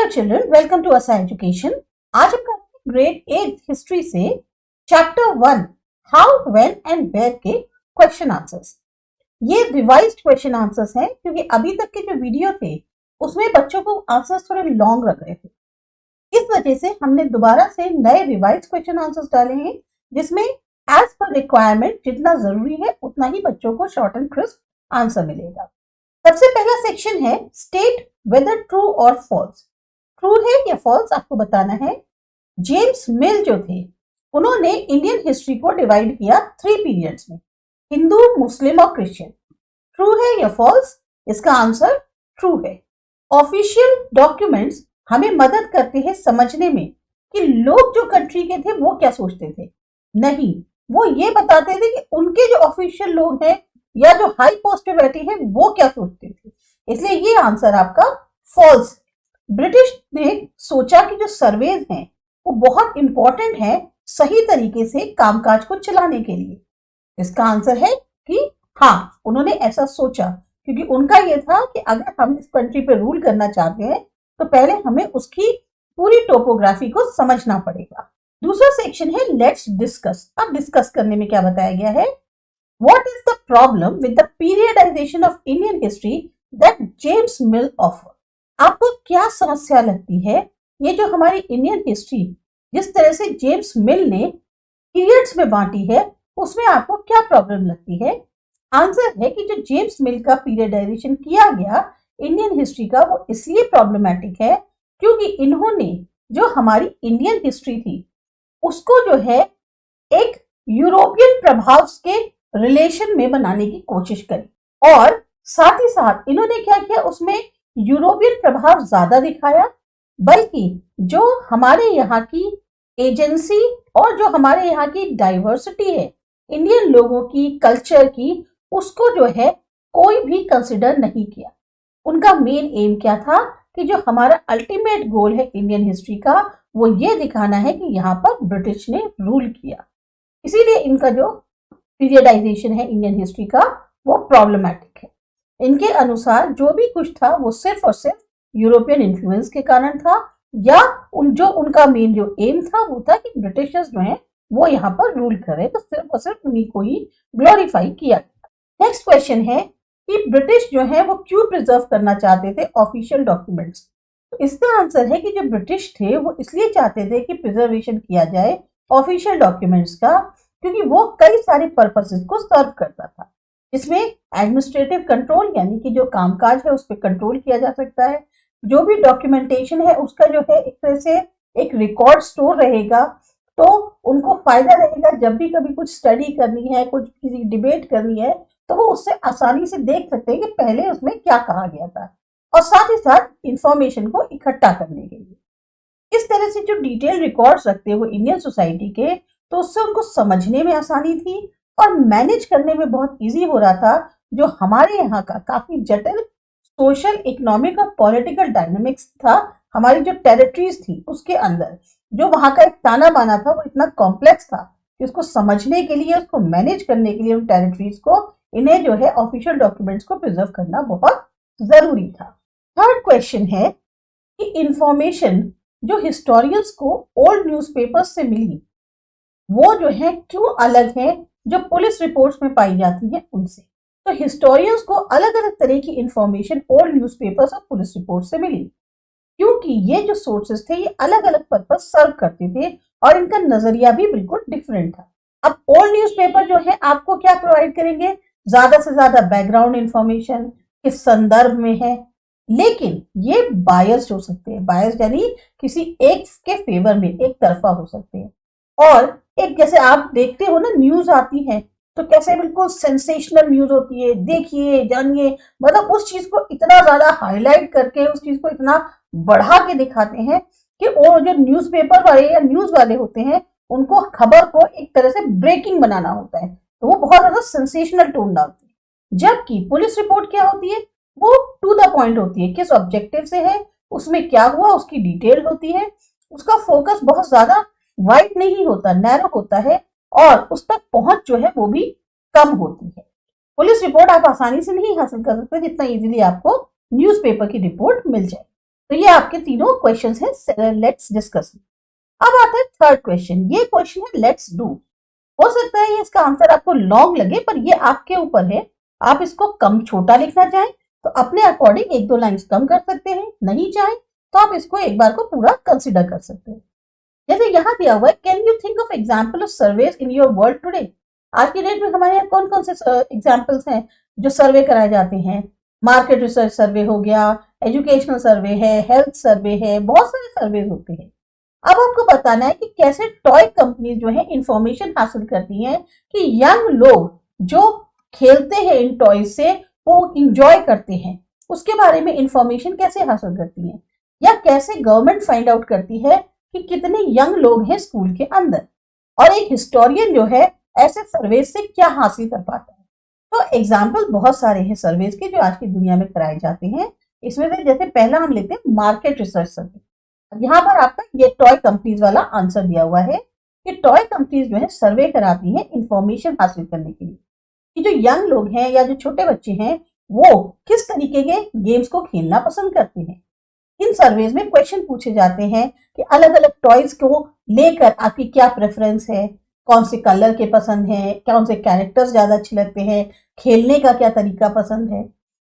Children, welcome to Asa education. आज हम करेंगे ग्रेड 8 हिस्ट्री से chapter 1 how when and where के क्वेश्चन आंसर्स। ये रिवाइज्ड क्वेश्चन आंसर्स हैं क्योंकि अभी तक के जो वीडियो थे उसमें बच्चों को आंसर्स थोड़े लॉन्ग लग रहे थे। इस वजह से हमने दोबारा से नए रिवाइज क्वेश्चन आंसर्स डाले हैं जिसमें एज पर रिक्वायरमेंट जितना जरूरी है उतना ही बच्चों को शॉर्ट एंड क्रिस्प आंसर मिलेगा। सबसे पहला सेक्शन है स्टेट वेदर ट्रू और फॉल्स। ट्रू है या फॉल्स आपको बताना है। जेम्स मिल जो थे उन्होंने इंडियन हिस्ट्री को डिवाइड किया 3 पीरियड्स में, हिंदू, मुस्लिम और क्रिश्चियन। ट्रू है या फॉल्स? इसका आंसर ट्रू है। ऑफिशियल डॉक्यूमेंट्स हमें मदद करते हैं समझने में कि लोग जो कंट्री के थे वो क्या सोचते थे। नहीं, वो ये बताते थे कि उनके जो ऑफिशियल लोग हैं या जो हाई पोस्ट पे बैठे हैं वो क्या सोचते थे। इसलिए ये आंसर आपका फॉल्स। ब्रिटिश ने सोचा कि जो सर्वेज हैं वो बहुत इंपॉर्टेंट है सही तरीके से कामकाज को चलाने के लिए। इसका आंसर है कि हाँ, उन्होंने ऐसा सोचा क्योंकि उनका ये था कि अगर हम इस कंट्री पे रूल करना चाहते हैं तो पहले हमें उसकी पूरी टोपोग्राफी को समझना पड़ेगा। दूसरा सेक्शन है लेट्स डिस्कस। अब डिस्कस करने में क्या बताया गया है? What is the problem with the periodization of Indian history that James Mill offered? आपको क्या समस्या लगती है? ये जो हमारी इंडियन हिस्ट्री जिस तरह से जेम्स मिल ने पीरियड्स में बांटी है उसमें आपको क्या प्रॉब्लम लगती है? आंसर है कि जो जेम्स मिल का पीरियडाइजेशन किया गया इंडियन हिस्ट्री का वो इसलिए प्रॉब्लमैटिक है क्योंकि इन्होंने जो हमारी इंडियन हिस्ट्री थी उसको जो है एक यूरोपियन प्रभाव के रिलेशन में बनाने की कोशिश करी और साथ ही साथ इन्होंने क्या किया, उसमें यूरोपियन प्रभाव ज्यादा दिखाया, बल्कि जो हमारे यहाँ की एजेंसी और जो हमारे यहाँ की डाइवर्सिटी है इंडियन लोगों की, कल्चर की, उसको जो है कोई भी कंसिडर नहीं किया। उनका मेन एम क्या था कि जो हमारा अल्टीमेट गोल है इंडियन हिस्ट्री का वो ये दिखाना है कि यहाँ पर ब्रिटिश ने रूल किया। इसीलिए इनका जो पीरियडाइजेशन है इंडियन हिस्ट्री का वो प्रॉब्लमैटिक है। इनके अनुसार जो भी कुछ था वो सिर्फ और सिर्फ यूरोपियन इन्फ्लुएंस के कारण था या उनका मेन जो एम था वो था कि ब्रिटिशर्स जो हैं वो यहाँ पर रूल करे, तो सिर्फ और सिर्फ उन्हीं को ही ग्लोरीफाई किया गया। नेक्स्ट क्वेश्चन है कि ब्रिटिश जो है वो क्यों प्रिजर्व करना चाहते थे ऑफिशियल डॉक्यूमेंट्स। तो इसका आंसर है कि जो ब्रिटिश थे वो इसलिए चाहते थे कि प्रिजर्वेशन किया जाए ऑफिशियल डॉक्यूमेंट्स का क्योंकि वो कई सारे पर्पसेस को सर्व करता था। इसमें एडमिनिस्ट्रेटिव कंट्रोल यानी कि जो कामकाज है उस पर कंट्रोल किया जा सकता है, जो भी डॉक्यूमेंटेशन है उसका जो है एक तरह से एक रिकॉर्ड स्टोर रहेगा, तो उनको फायदा रहेगा जब भी कभी कुछ स्टडी करनी है, कुछ किसी डिबेट करनी है तो वो उससे आसानी से देख सकते हैं कि पहले उसमें क्या कहा गया था, और साथ ही साथ इंफॉर्मेशन को इकट्ठा करने के लिए। इस तरह से जो डिटेल रिकॉर्ड्स रखते हैं वो इंडियन सोसाइटी के, तो उससे उनको समझने में आसानी थी और मैनेज करने में बहुत इजी हो रहा था जो हमारे यहाँ का काफी जटिल सोशल, इकोनॉमिक और पॉलिटिकल डायनामिक्स था। हमारी जो टेरिटरीज थी उसके अंदर जो वहां का एक ताना बाना था वो इतना कॉम्प्लेक्स था कि उसको समझने के लिए, उसको मैनेज करने के लिए उन टेरिटरीज को इन्हें जो है ऑफिशियल डॉक्यूमेंट्स को प्रिजर्व करना बहुत जरूरी था। थर्ड क्वेश्चन है कि इंफॉर्मेशन जो हिस्टोरियंस को ओल्ड न्यूज़पेपर्स से मिली वो जो है क्यों अलग है जो पुलिस रिपोर्ट्स में पाई जाती है उनसे। तो हिस्टोरियंस को अलग अलग तरह की इंफॉर्मेशन ओल्ड न्यूज़पेपर्स और पुलिस रिपोर्ट से मिली क्योंकि ये जो सोर्सेस थे ये अलग अलग पर्पस सर्व करते थे और इनका नजरिया भी बिल्कुल डिफरेंट था। अब ओल्ड न्यूज़पेपर जो है आपको क्या प्रोवाइड करेंगे? ज्यादा से ज्यादा बैकग्राउंड इंफॉर्मेशन किस संदर्भ में है, लेकिन ये बायस्ड हो सकते हैं। बायस्ड यानी किसी एक के फेवर में, एक तरफा हो सकते हैं। और एक जैसे आप देखते हो ना न्यूज आती है तो कैसे बिल्कुल सेंसेशनल न्यूज होती है, देखिए जानिए, मतलब उस चीज को इतना ज्यादा हाईलाइट करके उस चीज को इतना बढ़ा के दिखाते हैं कि वो जो न्यूज़पेपर वाले या न्यूज वाले होते हैं उनको खबर को एक तरह से ब्रेकिंग बनाना होता है तो वो बहुत ज्यादा सेंसेशनल टोन डालते हैं। जबकि पुलिस रिपोर्ट क्या होती है, वो टू द पॉइंट होती है, किस ऑब्जेक्टिव से है, उसमें क्या हुआ उसकी डिटेल होती है, उसका फोकस बहुत ज्यादा वाइड नहीं होता, नैरो होता है और उस तक पहुंच जो है वो भी कम होती है। पुलिस रिपोर्ट आप आसानी से नहीं हासिल कर सकते जितना इजीली आपको न्यूज़पेपर की रिपोर्ट मिल जाए। तो ये आपके तीनों क्वेश्चन हैं, लेट्स डिस्कस। अब आता है थर्ड क्वेश्चन। ये क्वेश्चन है लेट्स डू। हो सकता है ये इसका आंसर आपको लॉन्ग लगे, पर ये आपके ऊपर है। आप इसको कम छोटा लिखना चाहें तो अपने अकॉर्डिंग एक दो लाइंस कम कर सकते हैं, नहीं चाहें तो आप इसको एक बार को पूरा कंसिडर कर सकते हैं। जैसे यहाँ दिया हुआ है, can you think of example of surveys in your world today. आज की डेट में हमारे यहाँ कौन कौन से एग्जाम्पल्स हैं जो सर्वे कराए जाते हैं? मार्केट रिसर्च सर्वे हो गया, एजुकेशनल सर्वे है, हेल्थ सर्वे है, बहुत सारे सर्वे होते हैं। अब आपको बताना है कि कैसे टॉय कंपनीज जो है इंफॉर्मेशन हासिल करती हैं कि यंग लोग जो खेलते हैं इन टॉय से वो इंजॉय करते हैं, उसके बारे में इंफॉर्मेशन कैसे हासिल करती हैं, या कैसे गवर्नमेंट फाइंड आउट करती है कि कितने यंग लोग हैं स्कूल के अंदर, और एक हिस्टोरियन जो है ऐसे सर्वे से क्या हासिल कर पाता है। तो एग्जाम्पल बहुत सारे हैं सर्वेज के जो आज की दुनिया में कराए जाते हैं। इसमें से जैसे पहला हम लेते हैं मार्केट रिसर्च सर्वे। यहाँ पर आपका ये टॉय कंपनीज वाला आंसर दिया हुआ है कि टॉय कंपनीज जो है सर्वे कराती हैं इंफॉर्मेशन हासिल करने के लिए कि जो यंग लोग हैं या जो छोटे बच्चे हैं वो किस तरीके के गेम्स को खेलना पसंद करते हैं। इन सर्वेज में क्वेश्चन पूछे जाते हैं कि अलग अलग टॉयज को लेकर आपकी क्या प्रेफरेंस है, कौन से कलर के पसंद है, कौन से कैरेक्टर्स ज्यादा अच्छे लगते हैं, खेलने का क्या तरीका पसंद है।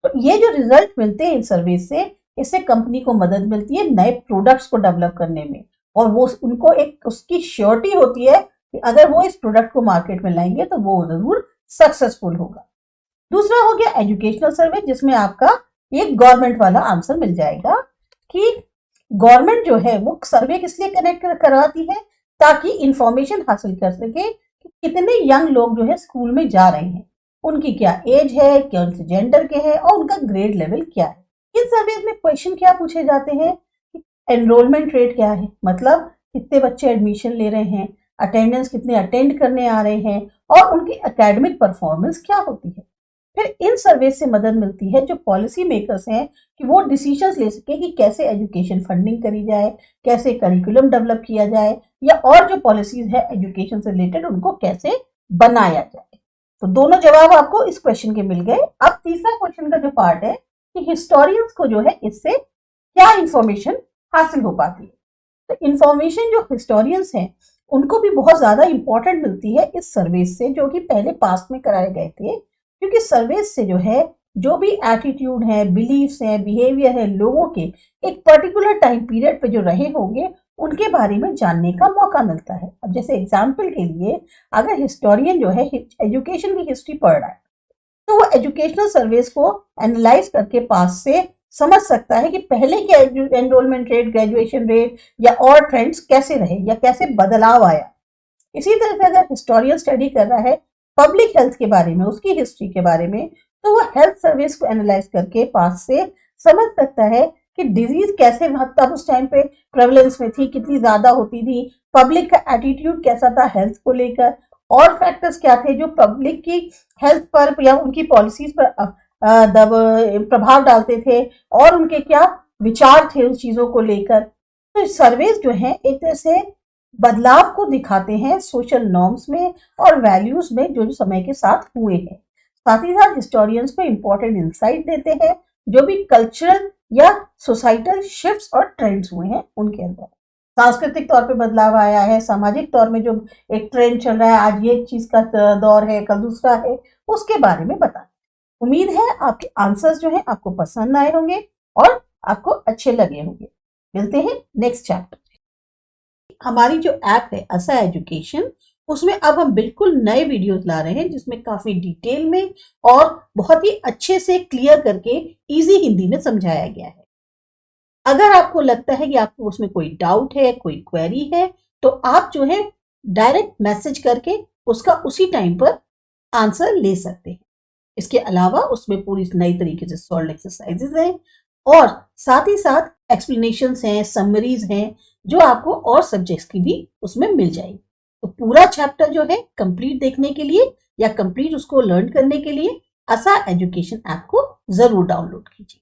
तो ये जो रिजल्ट मिलते हैं इन सर्वे से, इससे कंपनी को मदद मिलती है नए प्रोडक्ट्स को डेवलप करने में, और वो उनको एक उसकी श्योरिटी होती है कि अगर वो इस प्रोडक्ट को मार्केट में लाएंगे तो वो जरूर सक्सेसफुल होगा। दूसरा हो गया एजुकेशनल सर्वे, जिसमें आपका एक गवर्नमेंट वाला आंसर मिल जाएगा कि गवर्नमेंट जो है वो सर्वे किस लिए कनेक्ट करवाती है, ताकि इंफॉर्मेशन हासिल कर सके कि कितने यंग लोग जो है स्कूल में जा रहे हैं, उनकी क्या एज है, कौन से जेंडर के हैं और उनका ग्रेड लेवल क्या है। इन सर्वेज में क्वेश्चन क्या पूछे जाते हैं कि एनरोलमेंट रेट क्या है, मतलब कितने बच्चे एडमिशन ले रहे हैं, अटेंडेंस कितने अटेंड करने आ रहे हैं, और उनकी एकेडमिक परफॉर्मेंस क्या होती है। फिर इन सर्वे से मदद मिलती है जो पॉलिसी मेकर्स हैं कि वो डिसीजंस ले सके कि कैसे एजुकेशन फंडिंग करी जाए, कैसे करिकुलम डेवलप किया जाए, या और जो पॉलिसीज है एजुकेशन से रिलेटेड उनको कैसे बनाया जाए। तो दोनों जवाब आपको इस क्वेश्चन के मिल गए। अब तीसरा क्वेश्चन का जो पार्ट है कि हिस्टोरियंस को जो है इससे क्या इंफॉर्मेशन हासिल हो पाती है। तो इंफॉर्मेशन जो हिस्टोरियंस हैं उनको भी बहुत ज्यादा इंपॉर्टेंट मिलती है इस सर्वे से, जो कि पहले पास्ट में कराए गए थे, क्योंकि सर्वेज से जो है जो भी एटीट्यूड है, बिलीफ्स है, बिहेवियर है लोगों के एक पर्टिकुलर टाइम पीरियड पे जो रहे होंगे उनके बारे में जानने का मौका मिलता है। अब जैसे एग्जाम्पल के लिए अगर हिस्टोरियन जो है एजुकेशन की हिस्ट्री पढ़ रहा है तो वो एजुकेशनल सर्वेज को एनालाइज करके पास से समझ सकता है कि पहले के एनरोलमेंट रेट, ग्रेजुएशन रेट या और ट्रेंड्स कैसे रहे या कैसे बदलाव आया। इसी तरह से अगर हिस्टोरियन स्टडी कर रहा है पब्लिक हेल्थ के बारे में, उसकी हिस्ट्री के बारे में, तो वो हेल्थ सर्विस को एनालाइज करके पास से समझ सकता है कि डिजीज कैसे तब उस टाइम पे प्रेवलेंस में थी, कितनी ज्यादा होती थी, पब्लिक का एटीट्यूड कैसा था हेल्थ को लेकर, और फैक्टर्स क्या थे जो पब्लिक की हेल्थ पर या उनकी पॉलिसीज पर प्रभाव डालते थे, और उनके क्या विचार थे उन चीजों को लेकर। तो सर्वेज जो है एक तरह से बदलाव को दिखाते हैं सोशल नॉर्म्स में और वैल्यूज में जो समय के साथ हुए हैं। साथ ही साथ हिस्टोरियंस को इंपॉर्टेंट इंसाइट देते हैं जो भी कल्चरल या सोसाइटल शिफ्ट्स और ट्रेंड्स हुए हैं उनके अंदर। सांस्कृतिक तौर पे बदलाव आया है, सामाजिक तौर में जो एक ट्रेंड चल रहा है, आज ये चीज का दौर है, कल दूसरा है, उसके बारे में बताते। उम्मीद है आपके आंसर्स जो है आपको पसंद आए होंगे और आपको अच्छे लगे होंगे। मिलते हैं नेक्स्ट चैप्टर। हमारी जो ऐप है असा एजुकेशन, उसमें अब हम बिल्कुल नए वीडियोस ला रहे हैं जिसमें काफी डिटेल में और बहुत ही अच्छे से क्लियर करके इजी हिंदी में समझाया गया है। अगर आपको लगता है कि आपको उसमें कोई डाउट है, कोई क्वेरी है, तो आप जो है डायरेक्ट मैसेज करके उसका उसी टाइम पर आंसर ले सकते हैं। इसके अलावा उसमें पूरी नई तरीके से सॉल्व एक्सरसाइजेस हैं और साथ ही साथ एक्सप्लेनेशंस हैं, समरीज हैं जो आपको और सब्जेक्ट्स की भी उसमें मिल जाएगी। तो पूरा चैप्टर जो है कंप्लीट देखने के लिए या कंप्लीट उसको लर्न करने के लिए असा एजुकेशन ऐप को जरूर डाउनलोड कीजिए।